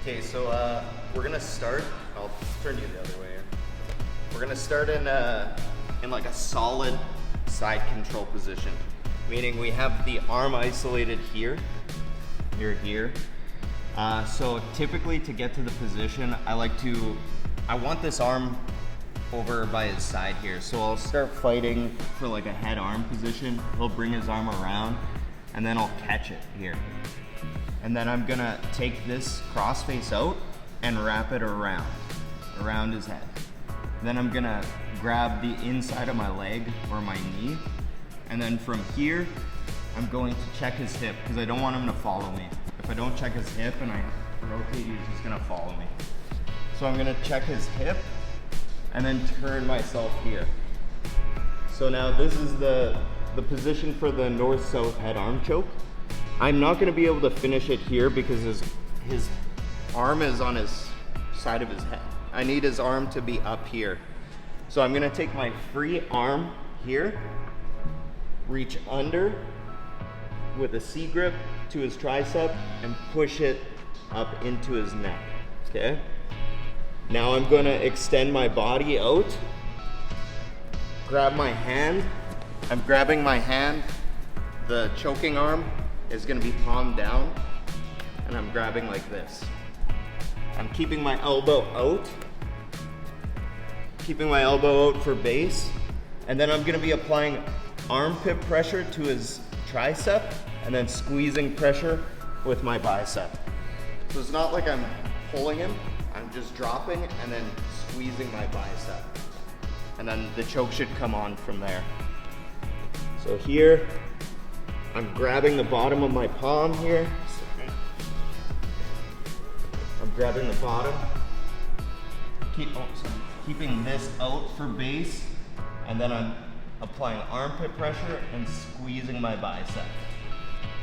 Okay, so we're gonna start. I'll turn you the other way here. We're gonna start in like a solid side control position, meaning we have the arm isolated here. You're here. So typically to get to the position, I want this arm over by his side here. So I'll start fighting for like a head arm position. He'll bring his arm around and then I'll catch it here. And then I'm gonna take this cross face out and wrap it around his head. Then I'm gonna grab the inside of my leg or my knee. And then from here, I'm going to check his hip because I don't want him to follow me. If I don't check his hip and I rotate, he's just gonna follow me. So I'm gonna check his hip and then turn myself here. So now this is the position for the north-south head arm choke. I'm not gonna be able to finish it here because his arm is on his side of his head. I need his arm to be up here. So I'm gonna take my free arm here, reach under with a C grip to his tricep and push it up into his neck, okay? Now I'm gonna extend my body out, grab my hand. I'm grabbing my hand. The choking arm is gonna be palm down, and I'm grabbing like this. I'm keeping my elbow out, for base, and then I'm gonna be applying armpit pressure to his tricep, and then squeezing pressure with my bicep. So it's not like I'm pulling him, I'm just dropping and then squeezing my bicep. And then the choke should come on from there. So here, I'm grabbing the bottom of my palm here. I'm grabbing the bottom. Keeping this out for base, and then I'm applying armpit pressure and squeezing my bicep.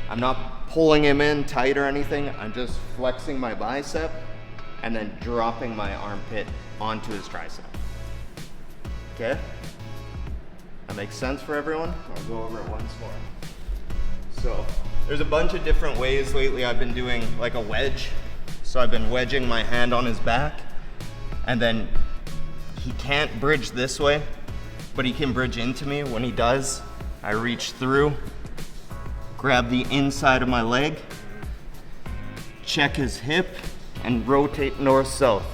I'm not pulling him in tight or anything, I'm just flexing my bicep and then dropping my armpit onto his tricep. Okay? That makes sense for everyone? I'll go over it once more. So, there's a bunch of different ways lately. I've been doing like a wedge. So I've been wedging my hand on his back, and then he can't bridge this way, but he can bridge into me. When he does, I reach through, grab the inside of my leg, check his hip, and rotate north-south.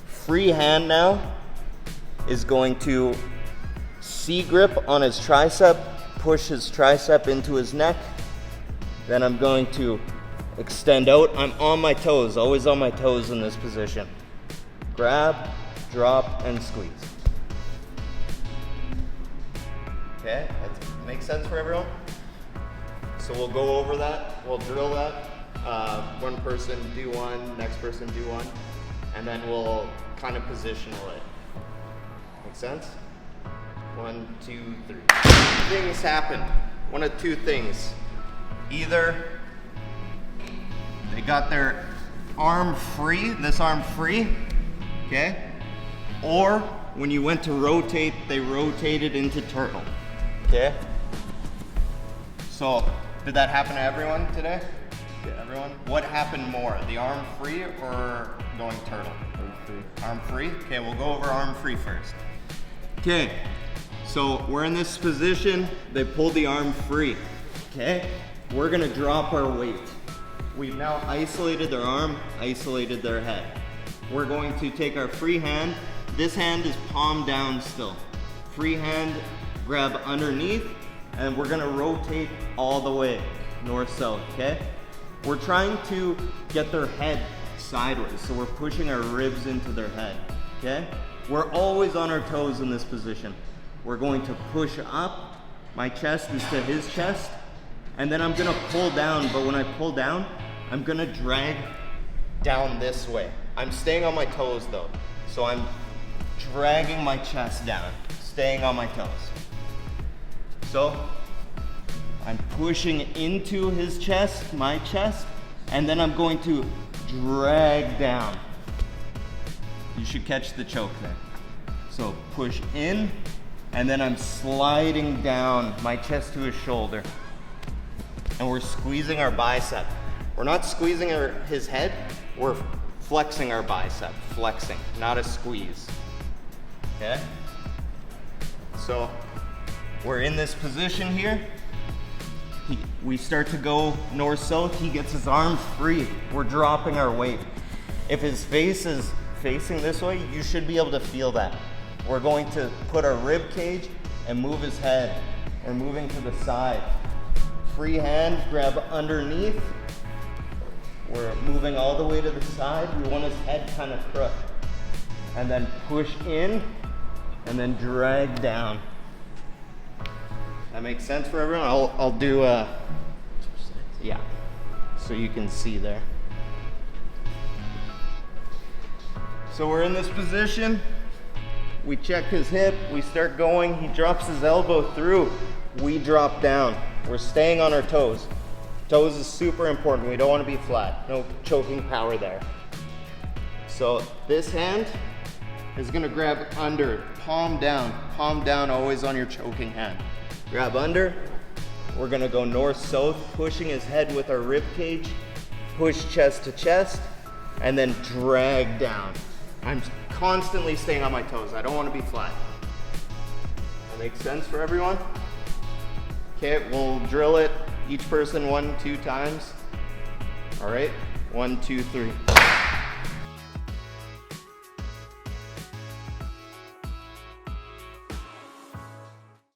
Free hand now is going to C-grip on his tricep, push his tricep into his neck. Then I'm going to extend out. I'm on my toes, always on my toes in this position. Grab, drop, and squeeze. Okay, that makes sense for everyone? So we'll go over that, we'll drill that. One person do one, next person do one, and then we'll kind of positional it. Make sense? 1, 2, 3. Things happen. One of two things. Either they got their arm free, this arm free, okay? Or when you went to rotate, they rotated into turtle, okay? So, did that happen to everyone today? Yeah, everyone? What happened more, the arm free or going turtle? Arm free. Arm free? Okay, we'll go over arm free first. Okay, so we're in this position, they pulled the arm free, okay? We're gonna drop our weight. We've now isolated their arm, isolated their head. We're going to take our free hand. This hand is palm down still. Free hand, grab underneath, and we're gonna rotate all the way, north-south, okay? We're trying to get their head sideways, so we're pushing our ribs into their head, okay? We're always on our toes in this position. We're going to push up. My chest is to his chest, and then I'm gonna pull down, but when I pull down, I'm gonna drag down this way. I'm staying on my toes though, so I'm dragging my chest down, staying on my toes. So, I'm pushing into his chest, my chest, and then I'm going to drag down. You should catch the choke there. So push in, and then I'm sliding down my chest to his shoulder. And we're squeezing our bicep. We're not squeezing his head, we're flexing our bicep, flexing, not a squeeze, okay? So we're in this position here. We start to go north-south, he gets his arms free. We're dropping our weight. If his face is facing this way, you should be able to feel that. We're going to put our rib cage and move his head. We're moving to the side. Free hand, grab underneath. We're moving all the way to the side. We want his head kind of crooked. And then push in, and then drag down. That makes sense for everyone? I'll do yeah, so you can see there. So we're in this position. We check his hip, we start going, he drops his elbow through, we drop down. We're staying on our toes. Toes is super important, we don't want to be flat, no choking power there. So this hand is gonna grab under, palm down always on your choking hand. Grab under, we're gonna go north-south, pushing his head with our rib cage, push chest to chest, and then drag down. I'm constantly staying on my toes, I don't wanna be flat. That makes sense for everyone? Okay, we'll drill it, each person 1, 2 times. All right, 1, 2, 3.